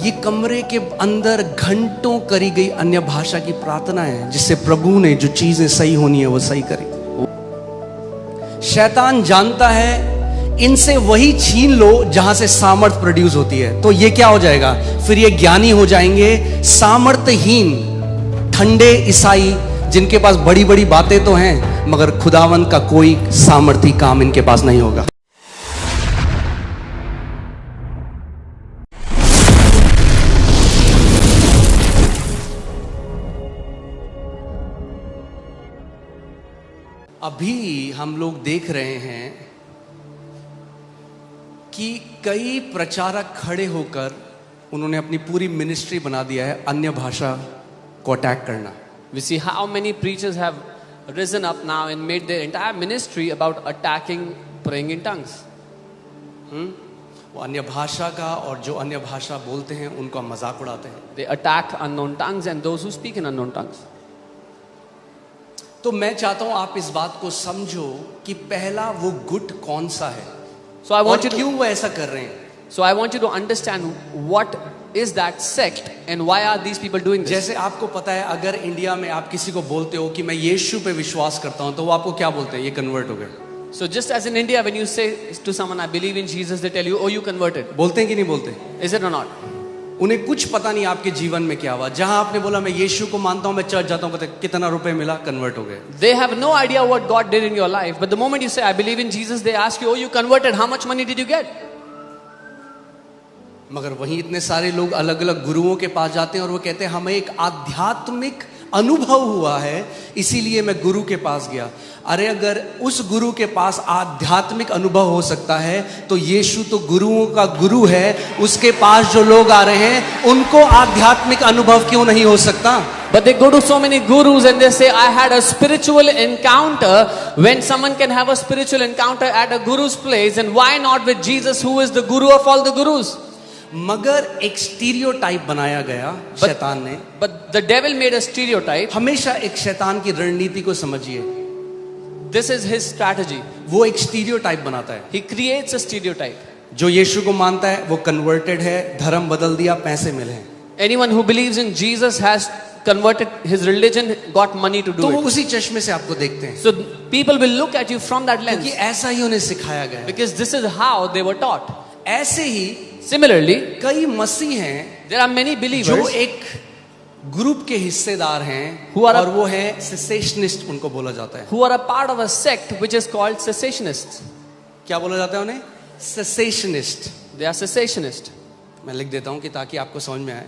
ये कमरे के अंदर घंटों करी गई अन्य भाषा की प्रार्थना है, जिससे प्रभु ने जो चीजें सही होनी है वो सही करी। शैतान जानता है इनसे वही छीन लो जहां से सामर्थ प्रोड्यूस होती है, तो ये क्या हो जाएगा, फिर ये ज्ञानी हो जाएंगे, सामर्थहीन ठंडे ईसाई जिनके पास बड़ी बड़ी बातें तो हैं मगर खुदावंत का कोई सामर्थी काम इनके पास नहीं होगा। अभी हम लोग देख रहे हैं कि कई प्रचारक खड़े होकर उन्होंने अपनी पूरी मिनिस्ट्री बना दिया है अन्य भाषा को अटैक करना। We see how many preachers have risen up now and made their entire ministry about attacking praying in tongues. वो अन्य भाषा का और जो अन्य भाषा बोलते हैं उनका मजाक उड़ाते हैं। They attack unknown tongues and those who speak in unknown tongues. तो मैं चाहता हूं आप इस बात को समझो कि पहला वो गुट कौन सा है, So I want और you to, क्यों वो ऐसा कर रहे हैं। so I want you to understand what is that sect and why are these people doing this. जैसे आपको पता है अगर इंडिया में आप किसी को बोलते हो कि मैं यीशु पे विश्वास करता हूं तो वो आपको क्या बोलते हैं, ये कन्वर्ट हो गए। So just as in India when you say to someone I believe in Jesus, they tell you, oh you converted. बोलते हैं कि नहीं बोलते? Is it or not? उन्हें कुछ पता नहीं आपके जीवन में क्या हुआ। जहां आपने बोला मैं यीशु को मानता हूं, मैं चर्च जाता हूं, कहते कितना रुपए मिला, कन्वर्ट हो गए। They have no idea what God did in your life, but the moment you say I believe in Jesus, they ask you, oh you converted, how much money did you get? मगर वहीं इतने सारे लोग अलग अलग गुरुओं के पास जाते हैं और वो कहते हैं हमें एक आध्यात्मिक अनुभव हुआ है इसीलिए मैं गुरु के पास गया। अरे अगर उस गुरु के पास आध्यात्मिक अनुभव हो सकता है तो यीशु तो गुरुओं का गुरु है, उसके पास जो लोग आ रहे हैं उनको आध्यात्मिक अनुभव क्यों नहीं हो सकता? But they go to so many gurus and they say I had a spiritual encounter. When someone can have a spiritual encounter at a guru's place, and why not with Jesus who is the guru of all the gurus? मगर एक stereotype बनाया गया शैतान ने। But the devil made a stereotype. हमेशा एक शैतान की रणनीति को समझिए, This is his strategy. वो एक स्टीरियोटाइप बनाता है। He creates a stereotype. जो यीशु को मानता है वो कन्वर्टेड है, धर्म बदल दिया, पैसे मिले हैं। Anyone who believes in Jesus has converted his religion, got money to तो do वो it. उसी चश्मे से आपको देखते हैं, So people will look at you from that क्योंकि lens ऐसा ही उन्हें सिखाया गया है। because this is how they were taught. ऐसे ही Similarly, कई मसीह हैं there are many जो believers एक ग्रुप के हिस्सेदार हैं Who are और वो है सेसेशनिस्ट, उनको बोला जाता है। who are a part of a sect which is called cessationists. क्या बोला जाता है उन्हें? सेसेशनिस्ट। They are cessationists. मैं लिख देता हूं कि ताकि आपको समझ में आए।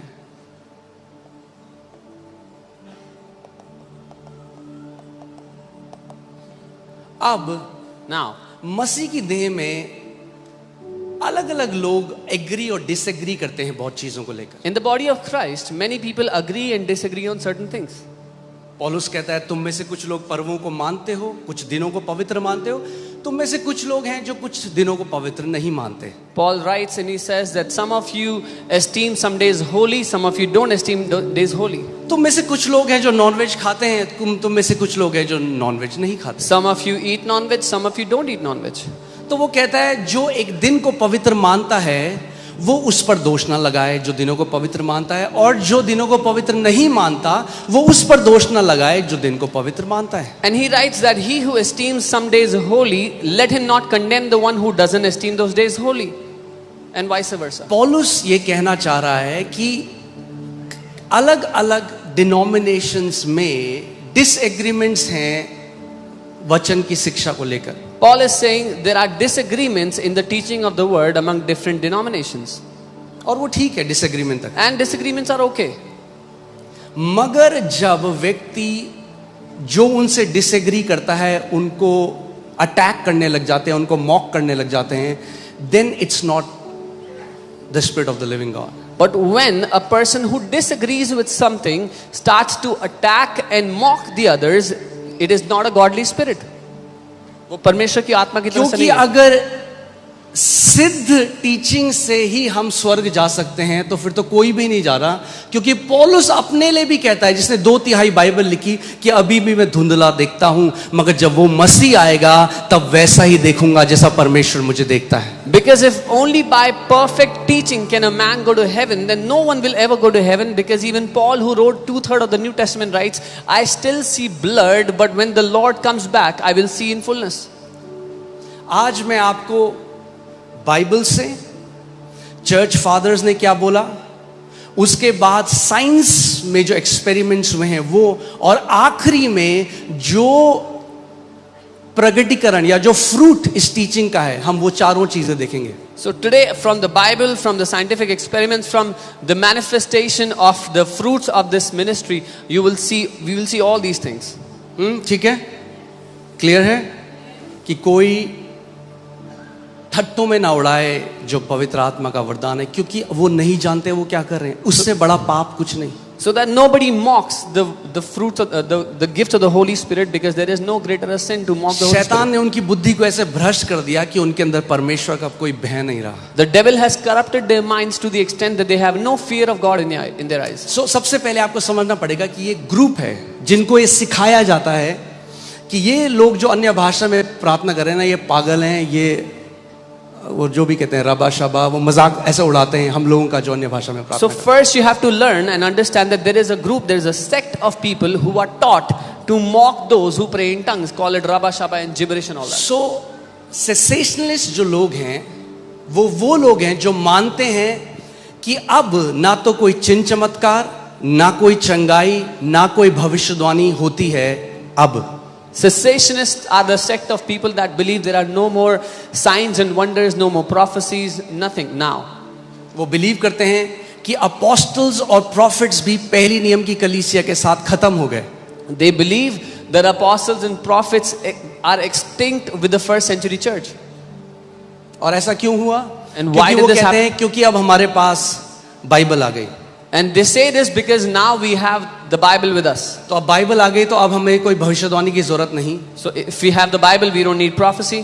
अब Now, मसीह की देह में अलग अलग लोग एग्री और डिसएग्री करते हैं बहुत चीजों को लेकर। in the body of Christ, many people agree and disagree on certain things. पौलुस कहता है तुम में से कुछ लोग पर्वों को मानते हो, कुछ दिनों को पवित्र मानते हो, तुम में से कुछ लोग हैं जो कुछ दिनों को पवित्र नहीं मानते। Paul writes and he says that some of you esteem some days holy, some of you don't esteem days holy. तुम में से कुछ लोग हैं जो नॉनवेज खाते हैं, तुम में से कुछ लोग हैं जो नॉनवेज नहीं खाते। Some of you eat non-veg, some of you don't eat non-veg. तो वो कहता है जो एक दिन को पवित्र मानता है वो उस पर दोष ना लगाए जो दिनों को पवित्र मानता है, और जो दिनों को पवित्र नहीं मानता वो उस पर दोष ना लगाए जो दिन को पवित्र मानता है। And he writes that he who esteems some days holy, let him not condemn the one who doesn't esteem those days holy, and vice versa. पौलुस ये कहना चाह रहा है कि अलग अलग डिनोमिनेशंस में डिसएग्रीमेंट्स हैं वचन की शिक्षा को लेकर। Paul is saying there are disagreements in the teaching of the word among different denominations. और वो ठीक है डिसएग्रीमेंट तक, And disagreements are okay. मगर जब व्यक्ति जो उनसे डिसएग्री करता है उनको अटैक करने लग जाते हैं, उनको मॉक करने लग जाते हैं, then it's not the spirit of the living God. But when a person who disagrees with something starts to attack and mock the others, it is not a godly spirit. वो परमेश्वर की आत्मा की तरफ से क्योंकि नहीं है। अगर सिद्ध टीचिंग से ही हम स्वर्ग जा सकते हैं, तो फिर तो कोई भी नहीं जा रहा, क्योंकि पौलुस अपने लिए भी कहता है, जिसने 2/3 बाइबल लिखी, कि अभी भी मैं धुंधला देखता हूं, मगर जब वो मसीह आएगा तब वैसा ही देखूंगा जैसा परमेश्वर मुझे देखता है. Because if only by perfect teaching can a man go to heaven, then no one will ever go to heaven, because even Paul, who wrote 2/3 of the New Testament, writes, I still see blurred, but when the Lord comes back, I will see in fullness. आज मैं आपको Bible से, church fathers ने क्या बोला, उसके बाद science में जो एक्सपेरिमेंट्स हुए हैं वो, और आखिरी में जो प्रगटीकरण या जो फ्रूट इस टीचिंग का है, हम वो चारों चीजें देखेंगे. So today, from the Bible, from the scientific experiments, from the manifestation of the fruits of this ministry, we will see all these things. ठीक है, क्लियर है कि कोई ठट्टों में ना उड़ाए जो पवित्र आत्मा का वरदान है, क्योंकि वो नहीं जानते वो क्या कर रहे हैं. उससे बड़ा पाप कुछ नहीं. So that nobody mocks the fruits of the gift of the Holy Spirit, because there is no greater sin to mock the Holy शैतान Spirit. ने उनकी बुद्धि को ऐसे भ्रष्ट कर दिया कि उनके अंदर परमेश्वर का कोई भय नहीं रहा. The devil has corrupted their minds to the extent that they have no fear of God in their eyes. So सबसे पहले आपको समझना पड़ेगा कि ये ग्रुप है जिनको ये सिखाया जाता है कि ये लोग जो अन्य भाषा में प्रार्थना कर रहे हैं ना, ये पागल हैं, ये वो जो भी कहते हैं रबा शबा, वो मजाक ऐसे उड़ाते हैं हम लोगों का जो अन्य भाषा में प्रार्थना. So first you have to learn and understand that there is a group, there is a sect of people who are taught to mock those who pray in tongues, call it rabba shaba and gibberish and all that. So सेसेशनलिस्ट जो लोग हैं वो लोग हैं जो मानते हैं कि अब ना तो कोई चिन्ह चमत्कार, ना कोई चंगाई, ना कोई भविष्यवाणी होती है. अब Cessationists are the sect of people that believe there are no more signs and wonders, no more prophecies, nothing now. वो बिलीव करते हैं कि अपोस्टल्स और प्रॉफिट्स भी पहली नियम की कलीसिया के साथ खत्म हो गए. They believe that apostles and prophets are extinct with the first century church. और ऐसा क्यों हुआ? And why क्योंकि वो did this कहते happen? हैं क्योंकि अब हमारे पास बाइबल आ गई. And they say this because now we have the Bible with us. तो अब बाइबल आ गई तो अब हमें कोई भविष्यवाणी की जरूरत नहीं. So if we have the Bible, we don't need prophecy.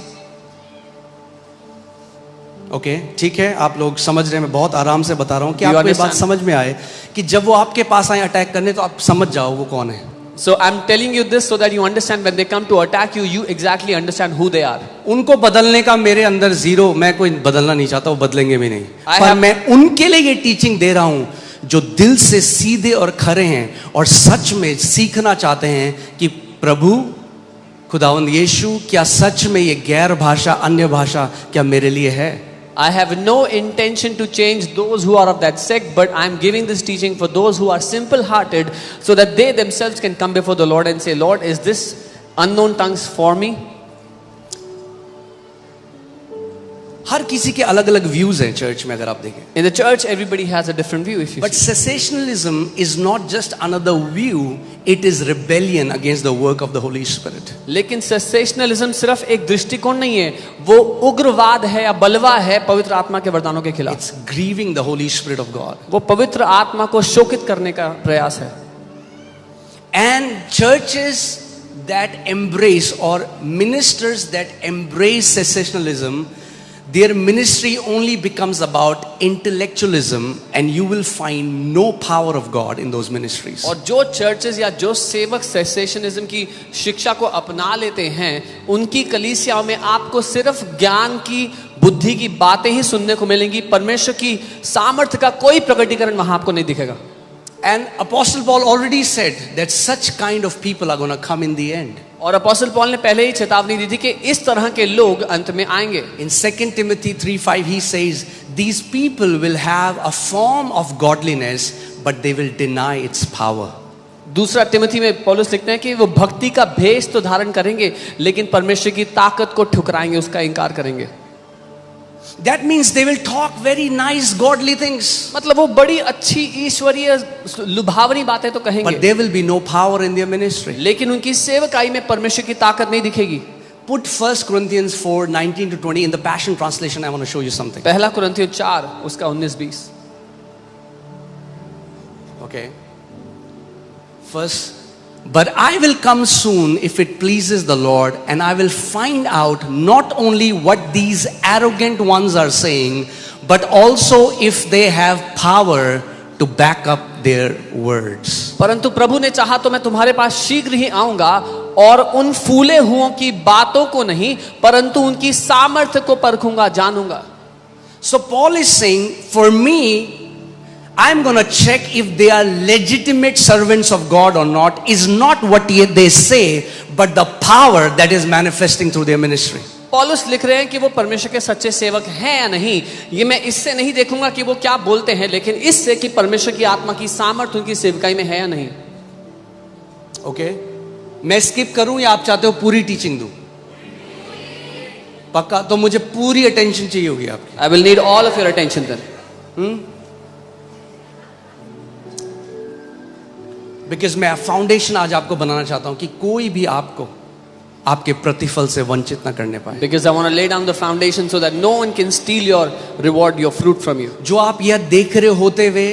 Okay, ठीक है, आप लोग समझ रहे हैं, मैं बहुत आराम से बता रहा हूँ कि You आपको ये बात understand? समझ में आए कि जब वो आपके पास आए अटैक करने, तो आप समझ जाओ वो कौन है. So I'm telling you this so that you understand when they come to attack you, you exactly understand who they are. उनको बदलने का मेरे अंदर जीरो, मैं कोई बदलना नहीं चाहता, वो बदलेंगे भी नहीं. I पर have- मैं उनके लिए ये टीचिंग दे रहा हूँ जो दिल से सीधे और खरे हैं और सच में सीखना चाहते हैं कि प्रभु खुदावंद यीशु, क्या सच में ये गैर भाषा, अन्य भाषा क्या मेरे लिए है. I have no intention to change those who are of that sect, but I'm giving this teaching for those who are simple-hearted, so that they themselves can come before the Lord and say, Lord, is this unknown tongues for me? हर किसी के अलग अलग views हैं church में, अगर आप देखें. In the church, everybody has a different view. If you But see. cessationalism is not just another view, it is rebellion against the work of the Holy Spirit. लेकिन सेसेशनलिज्म सिर्फ एक दृष्टिकोण नहीं है, वो उग्रवाद है या बलवा है पवित्र आत्मा के वरदानों के खिलाफ. It's grieving the Holy Spirit of God. वो पवित्र आत्मा को शोकित करने का प्रयास है. And churches that embrace, or ministers that embrace cessationalism, their ministry only becomes about intellectualism, and you will find no power of God in those ministries. और जो चर्चेस या जो सेवक सेसेशनिज्म की शिक्षा को अपना लेते हैं, उनकी कलीसियाओं में आपको सिर्फ ज्ञान की, बुद्धि की बातें ही सुनने को मिलेंगी. परमेश्वर की सामर्थ्य का कोई प्रकटीकरण वहां आपको नहीं दिखेगा. And Apostle Paul already said that such kind of people are going to come in the end. और अपोस्टल पॉल ने पहले ही चेतावनी दी थी कि इस तरह के लोग अंत में आएंगे. In 2 Timothy 3:5 he says, these people will have a form of godliness, but they will deny its power. दूसरा तिमोथी में पौलुस लिखते हैं कि वो भक्ति का भेष तो धारण करेंगे, लेकिन परमेश्वर की ताकत को ठुकराएंगे, उसका इनकार करेंगे. That means they will talk very nice godly things, मतलब वो बड़ी अच्छी ईश्वरीय लुभावनी बातें तो but कहेंगे, there will be no power in their ministry. लेकिन उनकी सेवकाई में परमेश्वर की ताकत नहीं दिखेगी. Put 1 Corinthians 4:19-20 in the Passion Translation. I want to show you something. पहला कुरिन्थियों 4 उसका 19-20. Okay. First But I will come soon if it pleases the Lord, and I will find out not only what these arrogant ones are saying, but also if they have power to back up their words. परंतु प्रभु ने चाहा तो मैं तुम्हारे पास शीघ्र ही आऊंगा और उन फूले हुओं की बातों को नहीं परंतु उनकी सामर्थ्य को परखूंगा, जानूंगा. So Paul is saying, for me, I'm going to check if they are legitimate servants of God or not, is not what they say, but the power that is manifesting through their ministry. पौलुस लिख रहे हैं कि वो परमेश्वर के सच्चे सेवक हैं या नहीं. ये मैं इससे नहीं देखूंगा कि वो क्या बोलते हैं, लेकिन इससे कि परमेश्वर की आत्मा की सामर्थ्य उनकी सेवकाई में है या नहीं. ओके, मैं स्किप करूं या आप चाहते हो पूरी टीचिंग दूं? पक्का? तो मुझे पूरी अटेंशन चाहिए होगी आपकी. I will need all of your attention then. Because मैं फाउंडेशन आज आपको बनाना चाहता हूं कि कोई भी आपको आपके प्रतिफल से वंचित ना करने पाए. Because I want to lay down the foundation so that no one can steal your reward, your fruit from you. जो आप यह देख रहे होते हुए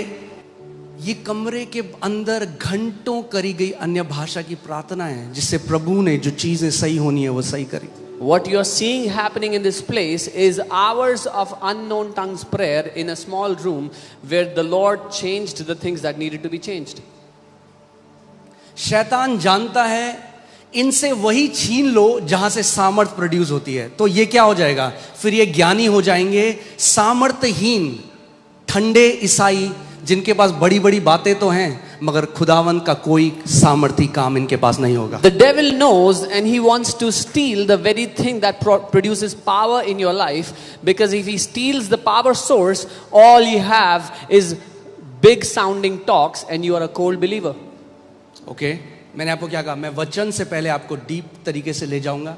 ये कमरे के अंदर घंटों करी गई अन्य भाषा की प्रार्थना है, जिससे प्रभु ने जो चीजें सही होनी है वो सही करी. What you are seeing happening in this place is hours of unknown tongues prayer in a small room where the Lord changed the things that needed to be changed. शैतान जानता है इनसे वही छीन लो जहां से सामर्थ प्रोड्यूस होती है, तो ये क्या हो जाएगा, फिर ये ज्ञानी हो जाएंगे, सामर्थहीन ठंडे ईसाई जिनके पास बड़ी बड़ी बातें तो हैं मगर खुदावन का कोई सामर्थी काम इनके पास नहीं होगा. The devil knows and he wants to steal the very thing that produces power in your life, because if he steals the power source, all you have is big sounding talks and you are a cold believer. Okay, मैंने आपको क्या कहा, मैं वचन से पहले आपको deep तरीके से ले जाऊंगा,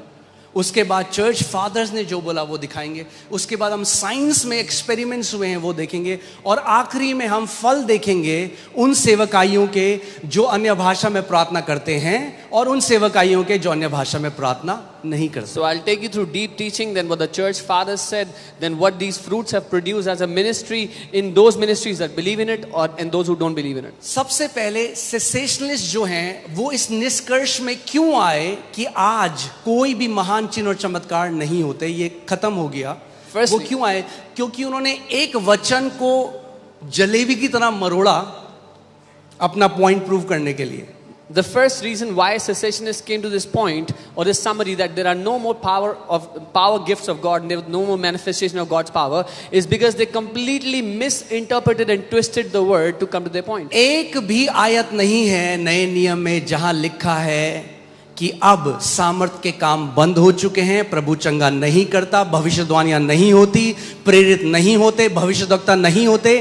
उसके बाद चर्च फादर्स ने जो बोला वो दिखाएंगे, उसके बाद हम साइंस में एक्सपेरिमेंट्स हुए हैं वो देखेंगे, और आखिरी में हम फल देखेंगे उन सेवकाइयों के जो अन्य भाषा में प्रार्थना करते हैं और उन सेवकाइयों के जो अन्य भाषा में प्रार्थना नहीं करते. So I'll take you through deep teaching, then what the church fathers said, then what these fruits have produced as a ministry in those ministries that believe in it or in those who don't believe in it. सबसे पहले सेसेशनलिस्ट जो हैं वो इस निष्कर्ष में क्यों आए कि आज कोई भी महान चिन्ह और चमत्कार नहीं होते, ये खत्म हो गया. वो क्यों आए? क्योंकि उन्होंने एक वचन को जलेबी की तरह मरोड़ा अपना पॉइंट प्रूव करने के लिए. The first reason why cessationists came to this point or this summary that there are no more power gifts of God and there was no more manifestation of God's power is because they completely misinterpreted and twisted the word to come to their point. एक भी आयत नहीं है नए नियम में जहां लिखा है कि अब सामर्थ के काम बंद हो चुके हैं, प्रभु चंगा नहीं करता, भविष्यवाणियां नहीं होती, प्रेरित नहीं होते, भविष्यद्वक्ता नहीं होते.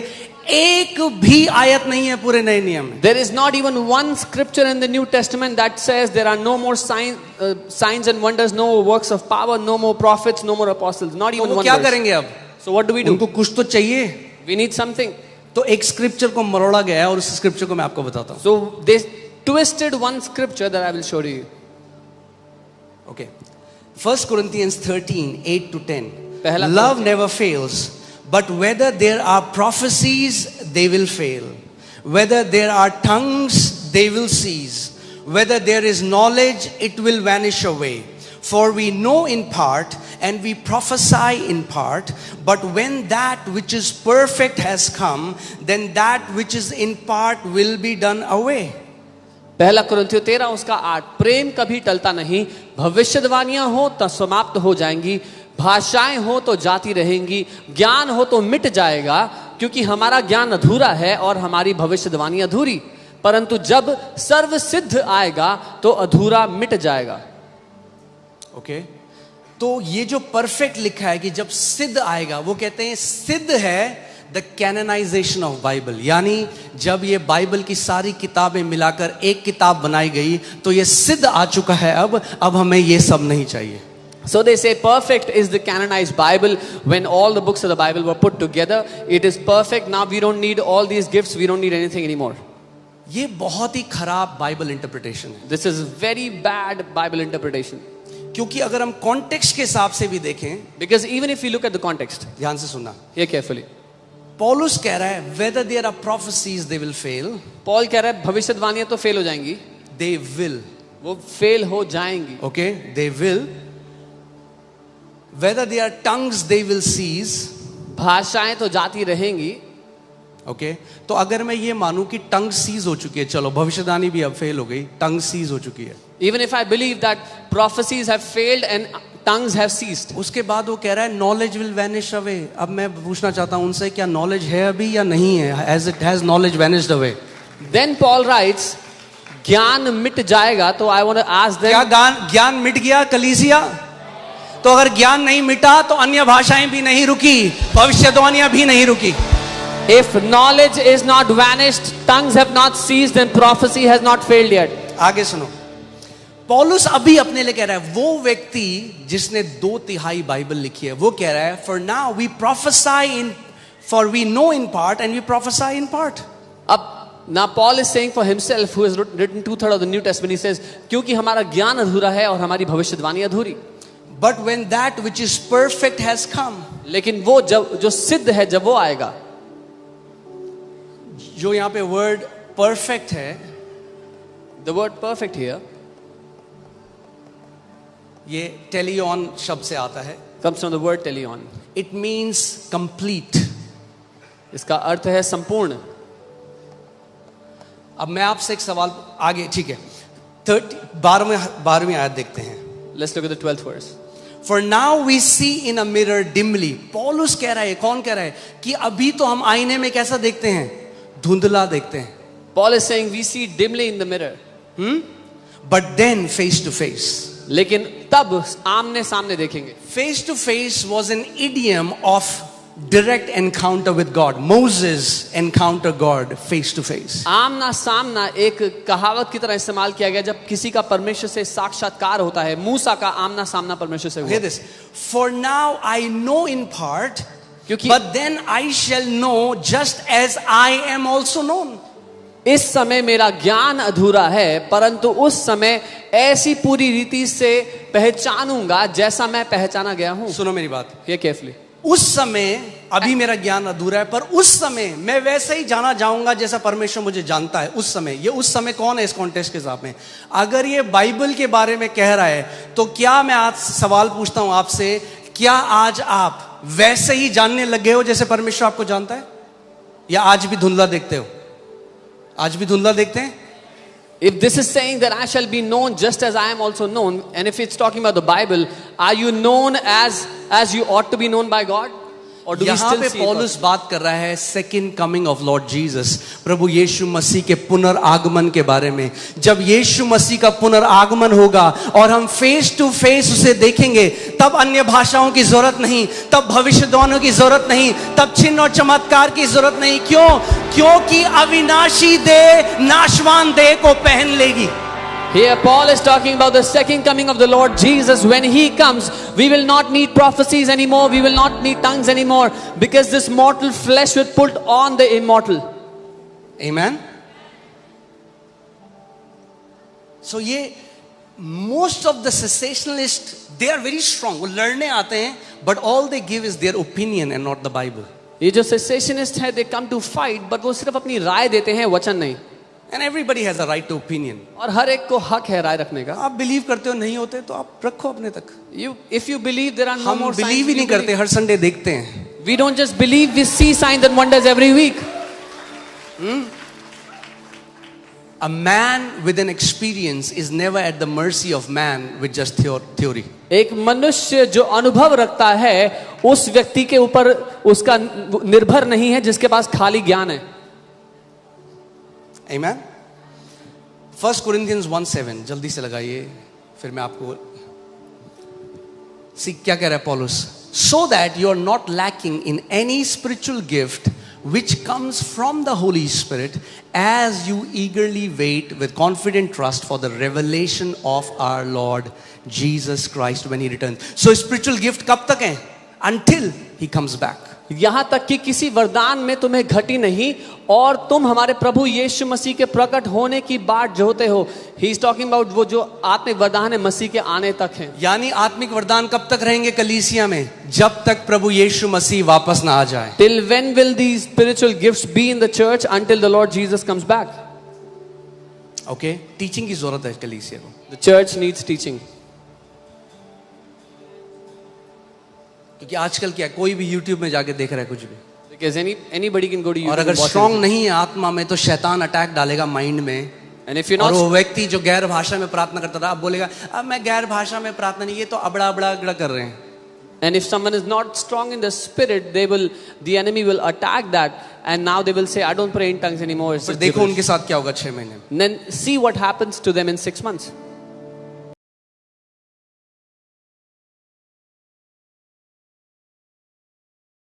एक भी आयत नहीं है पूरे नए नियम में. There is not even one scripture in the New Testament that says there are no more signs and wonders, no more works of power, no more prophets, no more apostles. Not even one. क्या करेंगे अब? So what do we do? उनको कुछ तो चाहिए. We need something. तो एक scripture को मरोड़ा गया है और उस स्क्रिप्चर को मैं आपको बताता हूँ. So they twisted one scripture that I will show you. Okay. 1 Corinthians 13, 8 to 10. पहला Love never fails. But whether there are prophecies, they will fail. Whether there are tongues, they will cease. Whether there is knowledge, it will vanish away. For we know in part, and we prophesy in part. But when that which is perfect has come, then that which is in part will be done away. पहला कुरिन्थियों 13 उसका 8. प्रेम कभी टलता नहीं, भविष्यवाणियां हो तो समाप्त हो जाएंगी, भाषाएं हो तो जाती रहेंगी, ज्ञान हो तो मिट जाएगा, क्योंकि हमारा ज्ञान अधूरा है और हमारी भविष्यवाणी अधूरी. परंतु जब सर्व सिद्ध आएगा तो अधूरा मिट जाएगा. ओके, तो ये जो परफेक्ट लिखा है कि जब सिद्ध आएगा, वो कहते हैं सिद्ध है द कैनोनाइजेशन ऑफ बाइबल, यानी जब ये बाइबल की सारी किताबें मिलाकर एक किताब बनाई गई तो ये सिद्ध आ चुका है. अब हमें ये सब नहीं चाहिए. So they say perfect is the canonized Bible. When all the books of the Bible were put together, it is perfect. Now we don't need all these gifts, we don't need anything anymore. ये बहुत ही खराब Bible interpretation है. This is very bad Bible interpretation. क्योंकि अगर हम context के हिसाब से भी देखें, Because even if you look at the context, ध्यान से सुनना, hear carefully. पौलुस कह रहा है whether there are prophecies they will fail. Paul कह रहा है भविष्यवाणियां तो फेल हो जाएंगी. they will. वो फेल हो जाएंगी. Okay, they will. Whether they are tongues, they will cease. भाषाएं तो जाती रहेंगी. Okay, तो अगर मैं ये मानूं कि टंग सीज हो चुकी है, चलो भविष्यवाणी भी अब फेल हो गई, टंग सीज हो चुकी है. Even if I believe that prophecies have failed and tongues have ceased. उसके बाद वो कह रहा है knowledge will vanish away. अब मैं पूछना चाहता हूं उनसे, क्या knowledge है अभी या नहीं है? As it has knowledge vanished away. Then Paul writes, ज्ञान मिट जाएगा. तो I want to ask them, क्या ज्ञान मिट गया कलीसिया? तो अगर ज्ञान नहीं मिटा तो अन्य भाषाएं भी नहीं रुकी, भविष्यवाणियां भी नहीं रुकी. if knowledge is not vanished, tongues have not ceased, then prophecy has not failed yet. आगे सुनो, पौलुस अभी अपने लिए कह रहा है, वो व्यक्ति जिसने 2/3 बाइबल लिखी है, वो कह रहा है, for now we prophesy in, for we know in part and we prophesy in part. अब now Paul is saying for himself, who has written 2/3 of the New Testament, he says, क्योंकि हमारा ज्ञान अधूरा है और हमारी भविष्यवाणी अधूरी. But when that which is perfect has come, लेकिन वो जब जो सिद्ध है, जब वो आएगा, जो यहाँ पे वर्ड परफेक्ट है, the word perfect here ये टेलियन शब्द से आता है. comes from the word teleon. It means complete. इसका अर्थ है संपूर्ण. अब मैं आपसे एक सवाल आगे, ठीक है, 12वीं आयत देखते हैं. Let's look at the 12th verse. For now we see in a mirror dimly. पौलुस कह रहा है, कौन कह रहा है, कि अभी तो हम आईने में कैसा देखते हैं, धुंधला देखते हैं. Paul is saying we see dimly in the mirror. But then face to face. लेकिन तब आमने सामने देखेंगे. Face to face was an idiom of direct encounter with God. Moses encountered God face to face. आमना सामना एक कहावत की तरह इस्तेमाल किया गया जब किसी का परमेश्वर से साक्षात्कार होता है. मूसा का आमना सामना परमेश्वर से हुआ. Hear this. For now I know in part, क्योंकि but then I shall know just as I am also known. इस समय मेरा ज्ञान अधूरा है, परंतु उस समय ऐसी पूरी रीति से पहचानूंगा जैसा मैं पहचाना गया हूं. सुनो मेरी बात. ये केयरफुली. उस समय अभी मेरा ज्ञान अधूरा है, पर उस समय मैं वैसे ही जाना जाऊंगा जैसा परमेश्वर मुझे जानता है. उस समय, ये उस समय कौन है इस कॉन्टेक्स्ट के हिसाब में? अगर ये बाइबल के बारे में कह रहा है, तो क्या मैं आज सवाल पूछता हूं आपसे, क्या आज आप वैसे ही जानने लगे हो जैसे परमेश्वर आपको जानता है, या आज भी धुंधला देखते हो? आज भी धुंधला देखते हैं? If this is saying that I shall be known just as I am also known, and if it's talking about the Bible, are you known as you ought to be known by God? Or do we यहाँ still पे see it? पौलुस बात कर रहा है second coming of Lord Jesus, प्रभु यीशु मसीह के पुनर्आगमन के बारे में. जब यीशु मसीह का पुनर्आगमन होगा और हम फेस टू फेस उसे देखेंगे, तब अन्य भाषाओं की जरूरत नहीं, तब भविष्यवाणियों की जरूरत नहीं, तब चिन्ह और चमत्कार की जरूरत नहीं. क्यों? क्योंकि अविनाशी देह नाशवान देह को पहन लेगी. Here Paul is talking about the second coming of the Lord Jesus. When he comes, we will not need prophecies anymore, we will not need tongues anymore, because this mortal flesh will put on the immortal. Amen. So ये most of the cessationalists, they are very strong. वो लड़ने आते हैं, but all they give is their opinion and not the Bible. ये जो cessationist है, they come to fight, but वो सिर्फ अपनी राय देते हैं, वचन नहीं. And everybody has a right to opinion. और हर एक को हक है राय रखने का. आप बिलीव करते हो, नहीं होते तो आप रखो अपने तक. If you believe there are no हम more signs, बिलीव ही नहीं करते, हर संडे देखते हैं. we don't just believe, we see signs and wonders every week. A man with an experience is never at the mercy of man with just theory. एक मनुष्य जो अनुभव रखता है, उस व्यक्ति के ऊपर उसका निर्भर नहीं है जिसके पास खाली ज्ञान है. Amen. 1 Corinthians 1:7 जल्दी से लगाइए, फिर मैं आपको क्या कह रहा है पौलुस. So that you are not lacking in any spiritual gift which comes from the Holy Spirit, as you eagerly wait with confident trust for the revelation of our Lord Jesus Christ when he returns. So spiritual gift कब तक है? Until he comes back. यहां तक कि किसी वरदान में तुम्हें घटी नहीं, और तुम हमारे प्रभु यीशु मसीह के प्रकट होने की बाट जोते हो. ही इज टॉकिंग अबाउट वो जो आत्मिक वरदान है मसीह के आने तक है. यानी आत्मिक वरदान कब तक रहेंगे कलीसिया में? जब तक प्रभु यीशु मसीह वापस ना आ जाए. Till when will these spiritual gifts be in the church? Until the Lord Jesus comes back. Okay, teaching की जरूरत है कलीसिया को, The church needs teaching. क्योंकि आजकल क्या है, कोई भी यूट्यूब में जाके देख रहा है कुछ भी, Because anybody can go to YouTube. और अगर and watch स्ट्रांग anything. नहीं है आत्मा में तो शैतान अटैक डालेगा माइंड में, And if you're और not, वो व्यक्ति जो गैर भाषा में प्रार्थना करता था अब बोलेगा अब मैं गैर भाषा में प्रार्थना नहीं, ये तो अबड़ा अबड़ा अबड़ा कर रहे हैं. and if someone is not strong in the spirit, the enemy will attack that, and now they will say, I don't pray in tongues anymore. It's फिर just देखो gibberish. उनके साथ क्या होगा 6 महीने में. And then see what happens to them in 6 months.